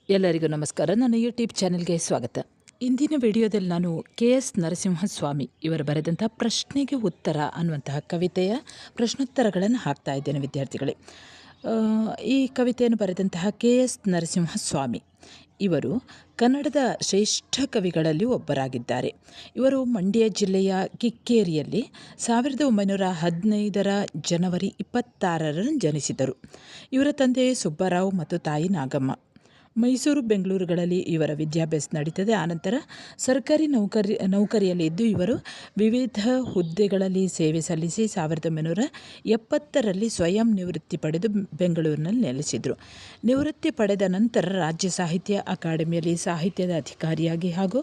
ಎಲ್ಲರಿಗೂ ನಮಸ್ಕಾರ. ನನ್ನ ಯೂಟ್ಯೂಬ್ ಚಾನೆಲ್ಗೆ ಸ್ವಾಗತ. ಇಂದಿನ ವಿಡಿಯೋದಲ್ಲಿ ನಾನು KS ನರಸಿಂಹಸ್ವಾಮಿ ಇವರು ಬರೆದಂಥ ಪ್ರಶ್ನೆಗೆ ಉತ್ತರ ಅನ್ನುವಂತಹ ಕವಿತೆಯ ಪ್ರಶ್ನೋತ್ತರಗಳನ್ನು ಹಾಕ್ತಾ ಇದ್ದೇನೆ ವಿದ್ಯಾರ್ಥಿಗಳೇ. ಈ ಕವಿತೆಯನ್ನು ಬರೆದಂತಹ KS ನರಸಿಂಹಸ್ವಾಮಿ ಇವರು ಕನ್ನಡದ ಶ್ರೇಷ್ಠ ಕವಿಗಳಲ್ಲಿ ಒಬ್ಬರಾಗಿದ್ದಾರೆ. ಇವರು ಮಂಡ್ಯ ಜಿಲ್ಲೆಯ ಕಿಕ್ಕೇರಿಯಲ್ಲಿ 1915 ಜನವರಿ 26 ಜನಿಸಿದರು. ಇವರ ತಂದೆ ಸುಬ್ಬರಾವ್ ಮತ್ತು ತಾಯಿ ನಾಗಮ್ಮ. ಮೈಸೂರು, ಬೆಂಗಳೂರುಗಳಲ್ಲಿ ಇವರ ವಿದ್ಯಾಭ್ಯಾಸ ನಡೀತದೆ. ಆನಂತರ ಸರ್ಕಾರಿ ನೌಕರಿಯಲ್ಲಿ ಇದ್ದು ಇವರು ವಿವಿಧ ಹುದ್ದೆಗಳಲ್ಲಿ ಸೇವೆ ಸಲ್ಲಿಸಿ 1970 ಸ್ವಯಂ ನಿವೃತ್ತಿ ಪಡೆದು ಬೆಂಗಳೂರಿನಲ್ಲಿ ನೆಲೆಸಿದರು. ನಿವೃತ್ತಿ ಪಡೆದ ನಂತರ ರಾಜ್ಯ ಸಾಹಿತ್ಯ ಅಕಾಡೆಮಿಯಲ್ಲಿ ಸಾಹಿತ್ಯದ ಅಧಿಕಾರಿಯಾಗಿ ಹಾಗೂ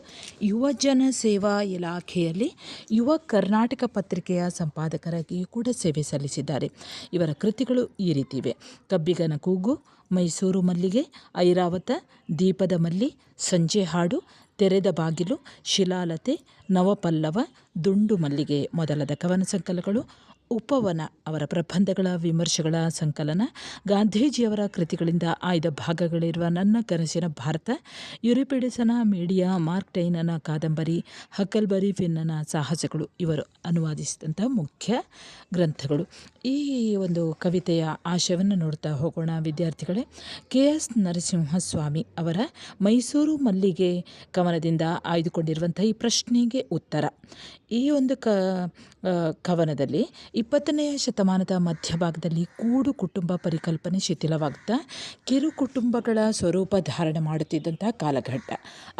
ಯುವಜನ ಸೇವಾ ಇಲಾಖೆಯಲ್ಲಿ ಯುವ ಕರ್ನಾಟಕ ಪತ್ರಿಕೆಯ ಸಂಪಾದಕರಾಗಿಯೂ ಕೂಡ ಸೇವೆ ಸಲ್ಲಿಸಿದ್ದಾರೆ. ಇವರ ಕೃತಿಗಳು ಈ ರೀತಿ ಇವೆ: ಕಬ್ಬಿಗನ ಕೂಗು, ಮೈಸೂರು ಮಲ್ಲಿಗೆ, ಐರಾವತ, ದೀಪದ ಮಲ್ಲಿ, ಸಂಜೆ ಹಾಡು, ತೆರೆದ ಬಾಗಿಲು, ಶಿಲಾಲತೆ, ನವಪಲ್ಲವ, ದುಂಡು ಮಲ್ಲಿಗೆ ಮೊದಲಾದ ಕವನ ಸಂಕಲನಗಳು, ಉಪವನ ಅವರ ಪ್ರಬಂಧಗಳ ವಿಮರ್ಶೆಗಳ ಸಂಕಲನ, ಗಾಂಧೀಜಿಯವರ ಕೃತಿಗಳಿಂದ ಆಯ್ದ ಭಾಗಗಳಿರುವ ನನ್ನ ಕನಸಿನ ಭಾರತ, ಯುರಿಪಿಡಿಸನ ಮೀಡಿಯಾ, ಮಾರ್ಕ್ ಟೈನನ ಕಾದಂಬರಿ, ಹಕಲ್ಬರಿ ಫಿನ್ನನ ಸಾಹಸಗಳು ಇವರು ಅನುವಾದಿಸಿದಂಥ ಮುಖ್ಯ ಗ್ರಂಥಗಳು. ಈ ಒಂದು ಕವಿತೆಯ ಆಶಯವನ್ನು ನೋಡ್ತಾ ಹೋಗೋಣ ವಿದ್ಯಾರ್ಥಿಗಳೇ. KS ನರಸಿಂಹಸ್ವಾಮಿ ಅವರ ಮೈಸೂರು ಮಲ್ಲಿಗೆ ಕವನದಿಂದ ಆಯ್ದುಕೊಂಡಿರುವಂಥ ಈ ಪ್ರಶ್ನೆಗೆ ಉತ್ತರ. ಈ ಒಂದು ಕವನದಲ್ಲಿ 20ನೇ ಶತಮಾನದ ಮಧ್ಯಭಾಗದಲ್ಲಿ ಕೂಡು ಕುಟುಂಬ ಪರಿಕಲ್ಪನೆ ಶಿಥಿಲವಾಗುತ್ತಾ ಕಿರು ಕುಟುಂಬಗಳ ಸ್ವರೂಪ ಧಾರಣೆ ಮಾಡುತ್ತಿದ್ದಂಥ ಕಾಲಘಟ್ಟ.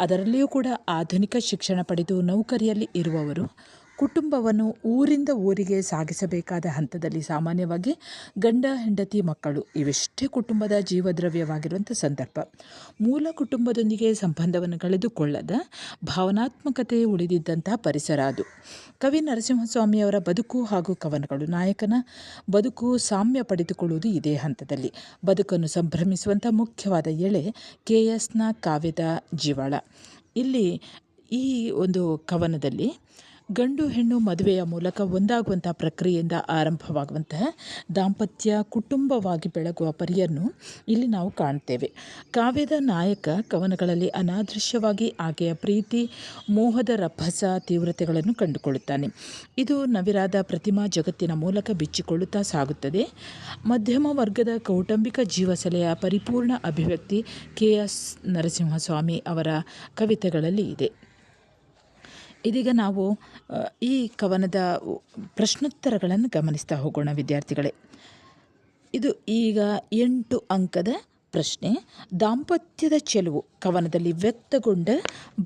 ಅದರಲ್ಲಿಯೂ ಕೂಡ ಆಧುನಿಕ ಶಿಕ್ಷಣ ಪಡೆದು ನೌಕರಿಯಲ್ಲಿ ಇರುವವರು ಕುಟುಂಬವನ್ನು ಊರಿಂದ ಊರಿಗೆ ಸಾಗಿಸಬೇಕಾದ ಹಂತದಲ್ಲಿ ಸಾಮಾನ್ಯವಾಗಿ ಗಂಡ, ಹೆಂಡತಿ, ಮಕ್ಕಳು ಇವೆಷ್ಟೇ ಕುಟುಂಬದ ಜೀವದ್ರವ್ಯವಾಗಿರುವಂಥ ಸಂದರ್ಭ. ಮೂಲ ಕುಟುಂಬದೊಂದಿಗೆ ಸಂಬಂಧವನ್ನು ಕಳೆದುಕೊಳ್ಳದ ಭಾವನಾತ್ಮಕತೆ ಉಳಿದಿದ್ದಂಥ ಪರಿಸರ ಅದು. ಕವಿ ನರಸಿಂಹಸ್ವಾಮಿಯವರ ಬದುಕು ಹಾಗೂ ಕವನಗಳು ನಾಯಕನ ಬದುಕು ಸಾಮ್ಯ ಪಡೆದುಕೊಳ್ಳುವುದು ಇದೇ ಹಂತದಲ್ಲಿ. ಬದುಕನ್ನು ಸಂಭ್ರಮಿಸುವಂಥ ಮುಖ್ಯವಾದ ಎಳೆ KSನ ಕಾವ್ಯದ ಜೀವಾಳ. ಇಲ್ಲಿ ಈ ಒಂದು ಕವನದಲ್ಲಿ ಗಂಡು ಹೆಣ್ಣು ಮದುವೆಯ ಮೂಲಕ ಒಂದಾಗುವಂಥ ಪ್ರಕ್ರಿಯೆಯಿಂದ ಆರಂಭವಾಗುವಂತಹ ದಾಂಪತ್ಯ ಕುಟುಂಬವಾಗಿ ಬೆಳಗುವ ಪರಿಯನ್ನು ಇಲ್ಲಿ ನಾವು ಕಾಣ್ತೇವೆ. ಕಾವ್ಯದ ನಾಯಕ ಕವನಗಳಲ್ಲಿ ಅನಾದೃಶ್ಯವಾಗಿ ಆಕೆಯ ಪ್ರೀತಿ, ಮೋಹದ ರಭಸ, ತೀವ್ರತೆಗಳನ್ನು ಕಂಡುಕೊಳ್ಳುತ್ತಾನೆ. ಇದು ನವಿರಾದ ಪ್ರತಿಮಾ ಜಗತ್ತಿನ ಮೂಲಕ ಬಿಚ್ಚಿಕೊಳ್ಳುತ್ತಾ ಸಾಗುತ್ತದೆ. ಮಧ್ಯಮ ವರ್ಗದ ಕೌಟುಂಬಿಕ ಜೀವಸಲೆಯ ಪರಿಪೂರ್ಣ ಅಭಿವ್ಯಕ್ತಿ KS ನರಸಿಂಹಸ್ವಾಮಿ ಅವರ ಕವಿತೆಗಳಲ್ಲಿ ಇದೆ. ಇದೀಗ ನಾವು ಈ ಕವನದ ಪ್ರಶ್ನೋತ್ತರಗಳನ್ನು ಗಮನಿಸ್ತಾ ಹೋಗೋಣ ವಿದ್ಯಾರ್ಥಿಗಳೇ. ಇದು ಈಗ 8 ಅಂಕದ ಪ್ರಶ್ನೆ. ದಾಂಪತ್ಯದ ಚೆಲುವು ಕವನದಲ್ಲಿ ವ್ಯಕ್ತಗೊಂಡ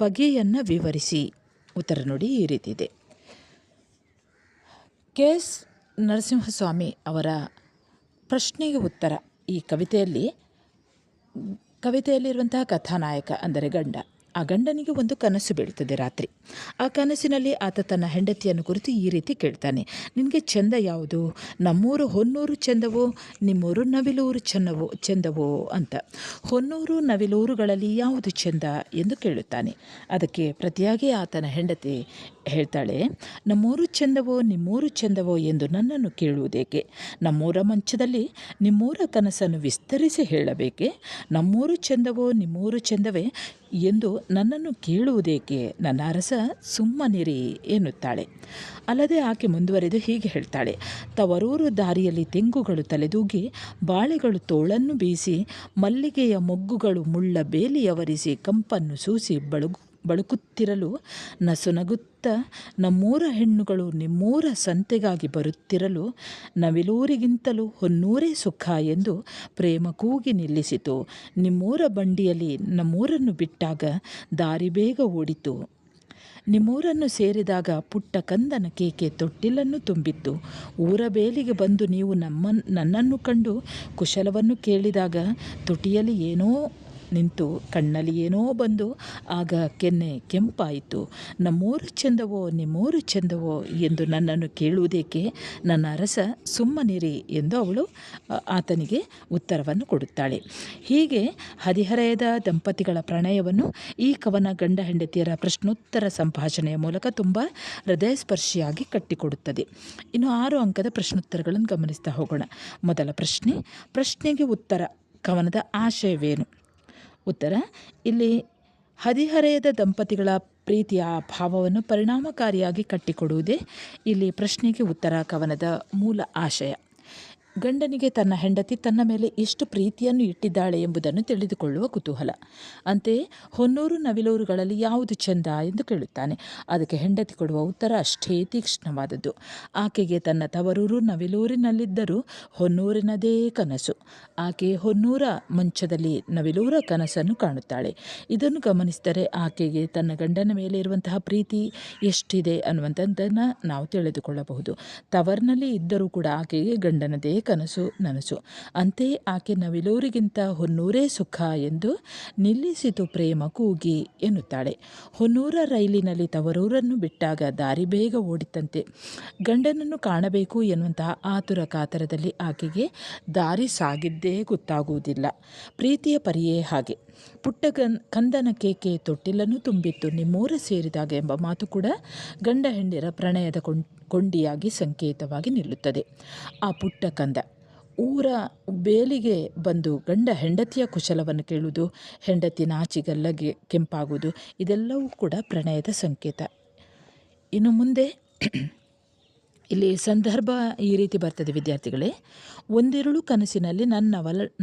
ಬಗೆಯನ್ನು ವಿವರಿಸಿ. ಉತ್ತರ ನೋಡಿ ಈ ರೀತಿ ಇದೆ. KS ನರಸಿಂಹಸ್ವಾಮಿ ಅವರ ಪ್ರಶ್ನೆಗೆ ಉತ್ತರ. ಈ ಕವಿತೆಯಲ್ಲಿರುವಂತಹ ಕಥಾನಾಯಕ ಅಂದರೆ ಗಂಡ. ಆ ಗಂಡನಿಗೆ ಒಂದು ಕನಸು ಬೀಳ್ತದೆ ರಾತ್ರಿ. ಆ ಕನಸಿನಲ್ಲಿ ಆತ ತನ್ನ ಹೆಂಡತಿಯನ್ನು ಕುರಿತು ಈ ರೀತಿ ಕೇಳ್ತಾನೆ: ನಿನಗೆ ಚೆಂದ ಯಾವುದು? ನಮ್ಮೂರು ಹೊನ್ನೂರು ಚೆಂದವೋ, ನಿಮ್ಮೂರು ನವಿಲೂರು ಚೆಂದವೋ ಅಂತ. ಹೊನ್ನೂರು ನವಿಲೂರುಗಳಲ್ಲಿ ಯಾವುದು ಚೆಂದ ಎಂದು ಕೇಳುತ್ತಾನೆ. ಅದಕ್ಕೆ ಪ್ರತಿಯಾಗಿ ಆತನ ಹೆಂಡತಿ ಹೇಳ್ತಾಳೆ: ನಮ್ಮೂರು ಚೆಂದವೋ, ನಿಮ್ಮೂರು ಚೆಂದವೋ ಎಂದು ನನ್ನನ್ನು ಕೇಳುವುದೇಕೆ? ನಮ್ಮೂರ ಮಂಚದಲ್ಲಿ ನಿಮ್ಮೂರ ಕನಸನ್ನು ವಿಸ್ತರಿಸಿ ಹೇಳಬೇಕೆ? ನಮ್ಮೂರು ಚೆಂದವೋ, ನಿಮ್ಮೂರು ಚೆಂದವೇ ಎಂದು ನನ್ನನ್ನು ಕೇಳುವುದೇಕೆ? ನನ್ನ ಅರಸ ಸುಮ್ಮನಿರಿ ಎನ್ನುತ್ತಾಳೆ. ಅಲ್ಲದೆ ಆಕೆ ಮುಂದುವರೆದು ಹೀಗೆ ಹೇಳ್ತಾಳೆ: ತವರೂರು ದಾರಿಯಲ್ಲಿ ತೆಂಗುಗಳು ತಲೆದೂಗಿ, ಬಾಳೆಗಳು ತೋಳನ್ನು ಬೀಸಿ, ಮಲ್ಲಿಗೆಯ ಮೊಗ್ಗುಗಳು ಮುಳ್ಳ ಬೇಲಿಯವರಿಸಿ ಕಂಪನ್ನು ಸೂಸಿ ಬಳುಕುತ್ತಿರಲು ನಸುನಗುತ್ತ ನಮ್ಮೂರ ಹೆಣ್ಣುಗಳು ನಿಮ್ಮೂರ ಸಂತೆಗಾಗಿ ಬರುತ್ತಿರಲು ನವಿಲೂರಿಗಿಂತಲೂ ಹೊನ್ನೂರೇ ಸುಖ ಎಂದು ಪ್ರೇಮ ಕೂಗಿ ನಿಲ್ಲಿಸಿತು. ನಿಮ್ಮೂರ ಬಂಡಿಯಲ್ಲಿ ನಮ್ಮೂರನ್ನು ಬಿಟ್ಟಾಗ ದಾರಿ ಬೇಗ ಓಡಿತು. ನಿಮ್ಮೂರನ್ನು ಸೇರಿದಾಗ ಪುಟ್ಟ ಕಂದನ ಕೇಕೆ ತೊಟ್ಟಿಲನ್ನು ತುಂಬಿತ್ತು. ಊರ ಬೇಲಿಗೆ ಬಂದು ನೀವು ನನ್ನನ್ನು ಕಂಡು ಕುಶಲವನ್ನು ಕೇಳಿದಾಗ ತುಟಿಯಲ್ಲಿ ಏನೋ ನಿಂತು ಕಣ್ಣಲ್ಲಿ ಏನೋ ಬಂದು ಆಗ ಕೆನ್ನೆ ಕೆಂಪಾಯಿತು. ನಮ್ಮೂರು ಚೆಂದವೋ, ನಿಮ್ಮೂರು ಚೆಂದವೋ ಎಂದು ನನ್ನನ್ನು ಕೇಳುವುದೇಕೆ? ನನ್ನ ಅರಸ ಸುಮ್ಮನಿರಿ ಎಂದು ಅವಳು ಆತನಿಗೆ ಉತ್ತರವನ್ನು ಕೊಡುತ್ತಾಳೆ. ಹೀಗೆ ಹದಿಹರೆಯದ ದಂಪತಿಗಳ ಪ್ರಣಯವನ್ನು ಈ ಕವನ ಗಂಡ ಹೆಂಡತಿಯರ ಪ್ರಶ್ನೋತ್ತರ ಸಂಭಾಷಣೆಯ ಮೂಲಕ ತುಂಬ ಹೃದಯಸ್ಪರ್ಶಿಯಾಗಿ ಕಟ್ಟಿಕೊಡುತ್ತದೆ. ಇನ್ನು 6 ಅಂಕದ ಪ್ರಶ್ನೋತ್ತರಗಳನ್ನು ಗಮನಿಸ್ತಾ ಹೋಗೋಣ. ಮೊದಲ ಪ್ರಶ್ನೆಗೆ ಉತ್ತರ. ಕವನದ ಆಶಯವೇನು? ಉತ್ತರ, ಇಲ್ಲಿ ಹದಿಹರೆಯದ ದಂಪತಿಗಳ ಪ್ರೀತಿಯ ಭಾವವನ್ನು ಪರಿಣಾಮಕಾರಿಯಾಗಿ ಕಟ್ಟಿಕೊಡುವುದೇ ಇಲ್ಲಿ ಪ್ರಶ್ನೆಗೆ ಉತ್ತರ ಕವನದ ಮೂಲ ಆಶಯ. ಗಂಡನಿಗೆ ತನ್ನ ಹೆಂಡತಿ ತನ್ನ ಮೇಲೆ ಎಷ್ಟು ಪ್ರೀತಿಯನ್ನು ಇಟ್ಟಿದ್ದಾಳೆ ಎಂಬುದನ್ನು ತಿಳಿದುಕೊಳ್ಳುವ ಕುತೂಹಲ. ಅಂತೆಯೇ ಹೊನ್ನೂರು ನವಿಲೂರುಗಳಲ್ಲಿ ಯಾವುದು ಚೆಂದ ಎಂದು ಕೇಳುತ್ತಾನೆ. ಅದಕ್ಕೆ ಹೆಂಡತಿ ಕೊಡುವ ಉತ್ತರ ಅಷ್ಟೇ ತೀಕ್ಷ್ಣವಾದದ್ದು. ಆಕೆಗೆ ತನ್ನ ತವರೂರು ನವಿಲೂರಿನಲ್ಲಿದ್ದರೂ ಹೊನ್ನೂರಿನದೇ ಕನಸು. ಆಕೆ ಹೊನ್ನೂರ ಮಂಚದಲ್ಲಿ ನವಿಲೂರ ಕನಸನ್ನು ಕಾಣುತ್ತಾಳೆ. ಇದನ್ನು ಗಮನಿಸಿದರೆ ಆಕೆಗೆ ತನ್ನ ಗಂಡನ ಮೇಲೆ ಇರುವಂತಹ ಪ್ರೀತಿ ಎಷ್ಟಿದೆ ಅನ್ನುವಂಥದ್ದನ್ನು ನಾವು ತಿಳಿದುಕೊಳ್ಳಬಹುದು. ತವರಿನಲ್ಲಿ ಇದ್ದರೂ ಕೂಡ ಆಕೆಗೆ ಗಂಡನದೇ ಕನಸು ನನಸು. ಅಂತೆಯೇ ಆಕೆ ನವಿಲೂರಿಗಿಂತ ಹೊನ್ನೂರೇ ಸುಖ ಎಂದು ನಿಲ್ಲಿಸಿತು ಪ್ರೇಮ ಕೂಗಿ ಎನ್ನುತ್ತಾಳೆ. ಹೊನ್ನೂರ ರೈಲಿನಲ್ಲಿ ತವರೂರನ್ನು ಬಿಟ್ಟಾಗ ದಾರಿ ಬೇಗ ಓಡಿತಂತೆ. ಗಂಡನನ್ನು ಕಾಣಬೇಕು ಎನ್ನುವಂತಹ ಆತುರ ಕಾತರದಲ್ಲಿ ಆಕೆಗೆ ದಾರಿ ಸಾಗಿದ್ದೇ ಗೊತ್ತಾಗುವುದಿಲ್ಲ. ಪ್ರೀತಿಯ ಪರಿಯೇ ಹಾಗೆ. ಪುಟ್ಟ ಕಂದನ ಕೇಕೆ ತೊಟ್ಟಿಲನ್ನು ತುಂಬಿತ್ತು ನಿಮ್ಮೂರ ಸೇರಿದಾಗ ಎಂಬ ಮಾತು ಕೂಡ ಗಂಡ ಹೆಂಡಿರ ಪ್ರಣಯದ ಕೊಂಡಿಯಾಗಿ ಸಂಕೇತವಾಗಿ ನಿಲ್ಲುತ್ತದೆ. ಆ ಪುಟ್ಟ ಕಂದ ಊರ ಬೇಲಿಗೆ ಬಂದು ಗಂಡ ಹೆಂಡತಿಯ ಕುಶಲವನ್ನು ಕೇಳುವುದು, ಹೆಂಡತಿ ನಾಚಿಗಲ್ಲಗೆ ಕೆಂಪಾಗುವುದು, ಇದೆಲ್ಲವೂ ಕೂಡ ಪ್ರಣಯದ ಸಂಕೇತ. ಇನ್ನು ಮುಂದೆ ಇಲ್ಲಿ ಸಂದರ್ಭ ಈ ರೀತಿ ಬರ್ತದೆ ವಿದ್ಯಾರ್ಥಿಗಳೇ. ಒಂದಿರುಳು ಕನಸಿನಲ್ಲಿ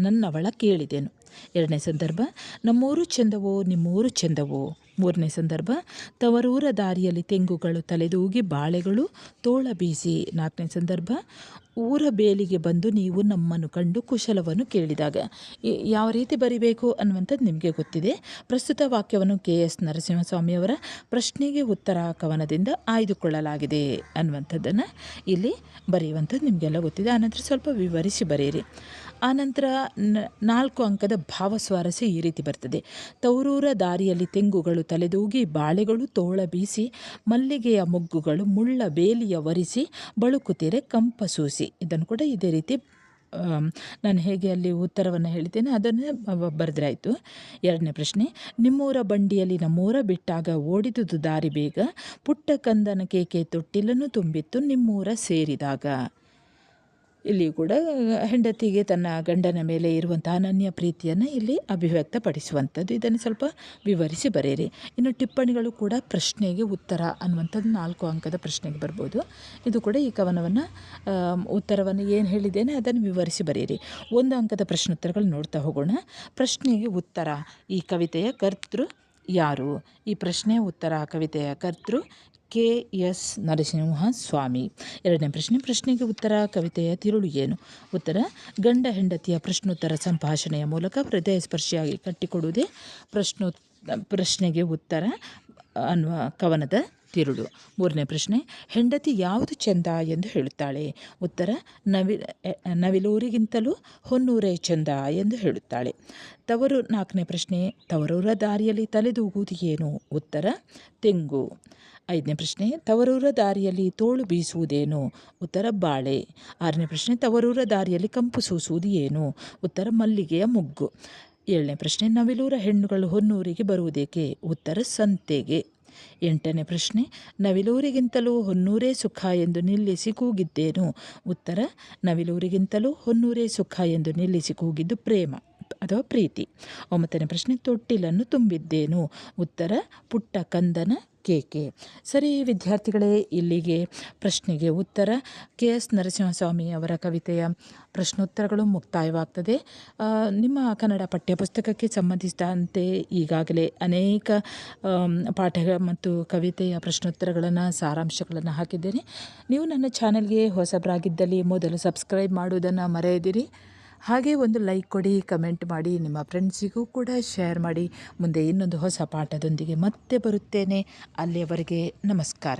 ನನ್ನವಳ ಕೇಳಿದೆನು. ಎರಡನೇ ಸಂದರ್ಭ, ನಮ್ಮೂರು ಚೆಂದವೋ ನಿಮ್ಮೂರು ಚೆಂದವೋ. ಮೂರನೇ ಸಂದರ್ಭ, ತವರೂರ ದಾರಿಯಲ್ಲಿ ತೆಂಗುಗಳು ತಲೆದೂಗಿ ಬಾಳೆಗಳು ತೋಳ ಬೀಸಿ. ನಾಲ್ಕನೇ ಸಂದರ್ಭ, ಊರ ಬೇಲಿಗೆ ಬಂದು ನೀವು ನಮ್ಮನ್ನು ಕಂಡು ಕುಶಲವನ್ನು ಕೇಳಿದಾಗ. ಯಾವ ರೀತಿ ಬರಿಬೇಕು ಅನ್ನುವಂಥದ್ದು ನಿಮಗೆ ಗೊತ್ತಿದೆ. ಪ್ರಸ್ತುತ ವಾಕ್ಯವನ್ನು KS ನರಸಿಂಹಸ್ವಾಮಿಯವರ ಪ್ರಶ್ನೆಗೆ ಉತ್ತರ ಕವನದಿಂದ ಆಯ್ದುಕೊಳ್ಳಲಾಗಿದೆ ಅನ್ನುವಂಥದ್ದನ್ನು ಇಲ್ಲಿ ಬರೆಯುವಂಥದ್ದು ನಿಮಗೆಲ್ಲ ಗೊತ್ತಿದೆ. ಆನಂತರ ಸ್ವಲ್ಪ ವಿವರಿಸಿ ಬರೆಯಿರಿ. ಆನಂತರ 4 ಅಂಕದ ಭಾವಸ್ವಾರಸ್ಯ ಈ ರೀತಿ ಬರ್ತದೆ. ತವರೂರ ದಾರಿಯಲ್ಲಿ ತೆಂಗುಗಳು ತಲೆದೂಗಿ ಬಾಳೆಗಳು ತೋಳ ಬೀಸಿ, ಮಲ್ಲಿಗೆಯ ಮೊಗ್ಗುಗಳು ಮುಳ್ಳ ಬೇಲಿಯ ವರಿಸಿ, ಬಳುಕುತ್ತಿರೆ ಕಂಪಸೂಸಿ. ಇದನ್ನು ಕೂಡ ಇದೇ ರೀತಿ ನಾನು ಹೇಗೆ ಅಲ್ಲಿ ಉತ್ತರವನ್ನು ಹೇಳಿದ್ದೇನೆ ಅದನ್ನು ಬರೆದ್ರಾಯಿತು. ಎರಡನೇ ಪ್ರಶ್ನೆ, ನಿಮ್ಮೂರ ಬಂಡಿಯಲ್ಲಿ ನಮ್ಮೂರ ಬಿಟ್ಟಾಗ ಓಡಿದುದು ದಾರಿ ಬೇಗ, ಪುಟ್ಟ ಕಂದನ ಕೇಕೆ ತೊಟ್ಟಿಲನ್ನು ತುಂಬಿತ್ತು ನಿಮ್ಮೂರ ಸೇರಿದಾಗ. ಇಲ್ಲಿ ಕೂಡ ಹೆಂಡತಿಗೆ ತನ್ನ ಗಂಡನ ಮೇಲೆ ಇರುವಂಥ ಅನನ್ಯ ಪ್ರೀತಿಯನ್ನು ಇಲ್ಲಿ ಅಭಿವ್ಯಕ್ತಪಡಿಸುವಂಥದ್ದು. ಇದನ್ನು ಸ್ವಲ್ಪ ವಿವರಿಸಿ ಬರೆಯಿರಿ. ಇನ್ನು ಟಿಪ್ಪಣಿಗಳು ಕೂಡ ಪ್ರಶ್ನೆಗೆ ಉತ್ತರ ಅನ್ನುವಂಥದ್ದು 4 ಅಂಕದ ಪ್ರಶ್ನೆಗೆ ಬರ್ಬೋದು. ಇದು ಕೂಡ ಈ ಕವನವನ್ನು ಉತ್ತರವನ್ನು ಏನು ಹೇಳಿದ್ದೇನೆ ಅದನ್ನು ವಿವರಿಸಿ ಬರೆಯಿರಿ. 1 ಅಂಕದ ಪ್ರಶ್ನೋತ್ತರಗಳು ನೋಡ್ತಾ ಹೋಗೋಣ. ಪ್ರಶ್ನೆಗೆ ಉತ್ತರ, ಈ ಕವಿತೆಯ ಕರ್ತೃ ಯಾರು? ಈ ಪ್ರಶ್ನೆಯ ಉತ್ತರ, ಕವಿತೆಯ ಕರ್ತೃ KS ನರಸಿಂಹಸ್ವಾಮಿ. ಎರಡನೇ ಪ್ರಶ್ನೆ, ಪ್ರಶ್ನೆಗೆ ಉತ್ತರ, ಕವಿತೆಯ ತಿರುಳು ಏನು? ಉತ್ತರ, ಗಂಡ ಹೆಂಡತಿಯ ಪ್ರಶ್ನೋತ್ತರ ಸಂಭಾಷಣೆಯ ಮೂಲಕ ಹೃದಯ ಸ್ಪರ್ಶಿಯಾಗಿ ಕಟ್ಟಿಕೊಡುವುದೇ ಪ್ರಶ್ನೆಗೆ ಉತ್ತರ ಅನ್ನುವ ಕವನದ ತಿರುಳು. ಮೂರನೇ ಪ್ರಶ್ನೆ, ಹೆಂಡತಿ ಯಾವುದು ಚೆಂದ ಎಂದು ಹೇಳುತ್ತಾಳೆ? ಉತ್ತರ, ನವಿಲೂರಿಗಿಂತಲೂ ಹೊನ್ನೂರೇ ಚೆಂದ ಎಂದು ಹೇಳುತ್ತಾಳೆ. ನಾಲ್ಕನೇ ಪ್ರಶ್ನೆ, ತವರೂರ ದಾರಿಯಲ್ಲಿ ತಲೆದೂಗುವುದು ಏನು? ಉತ್ತರ, ತೆಂಗು. 5ನೇ ಪ್ರಶ್ನೆ, ತವರೂರ ದಾರಿಯಲ್ಲಿ ತೋಳು ಬೀಸುವುದೇನು? ಉತ್ತರ, ಬಾಳೆ. 6ನೇ ಪ್ರಶ್ನೆ, ತವರೂರ ದಾರಿಯಲ್ಲಿ ಕಂಪು ಸೂಸುವುದು ಏನು? ಉತ್ತರ, ಮಲ್ಲಿಗೆಯ ಮೊಗ್ಗು. 7ನೇ ಪ್ರಶ್ನೆ, ನವಿಲೂರ ಹೆಣ್ಣುಗಳು ಹೊನ್ನೂರಿಗೆ ಬರುವುದೇಕೆ? ಉತ್ತರ, ಸಂತೆಗೆ. 8ನೇ ಪ್ರಶ್ನೆ, ನವಿಲೂರಿಗಿಂತಲೂ ಹೊನ್ನೂರೇ ಸುಖ ಎಂದು ನಿಲ್ಲಿಸಿ ಕೂಗಿದ್ದೇನು? ಉತ್ತರ, ನವಿಲೂರಿಗಿಂತಲೂ ಹೊನ್ನೂರೇ ಸುಖ ಎಂದು ನಿಲ್ಲಿಸಿ ಕೂಗಿದ್ದು ಪ್ರೇಮ ಅಥವಾ ಪ್ರೀತಿ. 9ನೇ ಪ್ರಶ್ನೆ, ತೊಟ್ಟಿಲನ್ನು ತುಂಬಿದ್ದೇನು? ಉತ್ತರ, ಪುಟ್ಟ ಕಂದನ ಕೇಕೆ. ಸರಿ ವಿದ್ಯಾರ್ಥಿಗಳೇ, ಇಲ್ಲಿಗೆ ಪ್ರಶ್ನೆಗೆ ಉತ್ತರ KS ನರಸಿಂಹಸ್ವಾಮಿ ಅವರ ಕವಿತೆಯ ಪ್ರಶ್ನೋತ್ತರಗಳು ಮುಕ್ತಾಯವಾಗ್ತದೆ. ನಿಮ್ಮ ಕನ್ನಡ ಪಠ್ಯಪುಸ್ತಕಕ್ಕೆ ಸಂಬಂಧಿಸಿದಂತೆ ಈಗಾಗಲೇ ಅನೇಕ ಪಾಠ ಮತ್ತು ಕವಿತೆಯ ಪ್ರಶ್ನೋತ್ತರಗಳನ್ನು ಸಾರಾಂಶಗಳನ್ನು ಹಾಕಿದ್ದೇನೆ. ನೀವು ನನ್ನ ಚಾನೆಲ್ಗೆ ಹೊಸಬರಾಗಿದ್ದಲ್ಲಿ ಮೊದಲು ಸಬ್ಸ್ಕ್ರೈಬ್ ಮಾಡುವುದನ್ನು ಮರೆಯದಿರಿ. ಹಾಗೆ ಒಂದು ಲೈಕ್ ಕೊಡಿ, ಕಮೆಂಟ್ ಮಾಡಿ, ನಿಮ್ಮ ಫ್ರೆಂಡ್ಸಿಗೂ ಕೂಡ ಶೇರ್ ಮಾಡಿ. ಮುಂದೆ ಇನ್ನೊಂದು ಹೊಸ ಪಾಠದೊಂದಿಗೆ ಮತ್ತೆ ಬರುತ್ತೇನೆ. ಅಲ್ಲಿಯವರೆಗೆ ನಮಸ್ಕಾರ.